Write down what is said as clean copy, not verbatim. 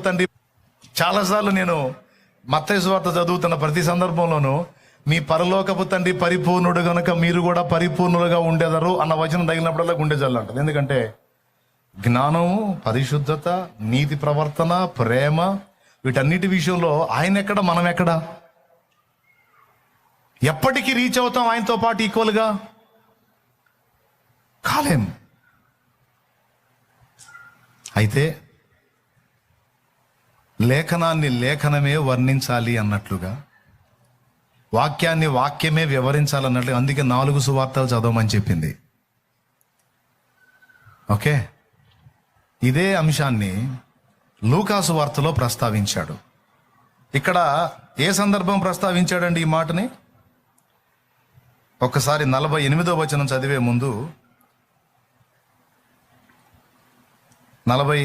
తండ్రి. చాలాసార్లు నేను మత్తయి సువార్త చదువుతున్న ప్రతి సందర్భంలోనూ మీ పరలోకపు తండ్రి పరిపూర్ణుడు గనుక మీరు కూడా పరిపూర్ణులుగా ఉండేదరు అన్న వచనం తగిలినప్పుడల్లా గుండె జల్లు అంటది. ఎందుకంటే జ్ఞానము, పరిశుద్ధత, నీతి ప్రవర్తన, ప్రేమ, వీటన్నిటి విషయంలో ఆయన ఎక్కడ, మనం ఎక్కడ? ఎప్పటికీ రీచ్ అవుతాం ఆయనతో పాటు ఈక్వల్గా? కాలేం. అయితే లేఖనాన్ని లేఖనమే వర్ణించాలి అన్నట్లుగా, వాక్యాన్ని వాక్యమే వివరించాలన్నట్లు, అందుకే 4 సువార్తలు చదవమని చెప్పింది. ఓకే, ఇదే అంశాన్ని లూకా సువార్తలో ప్రస్తావించాడు. ఇక్కడ ఏ సందర్భం ప్రస్తావించాడండి ఈ మాటని? ఒక్కసారి 48వ వచనం చదివే ముందు 40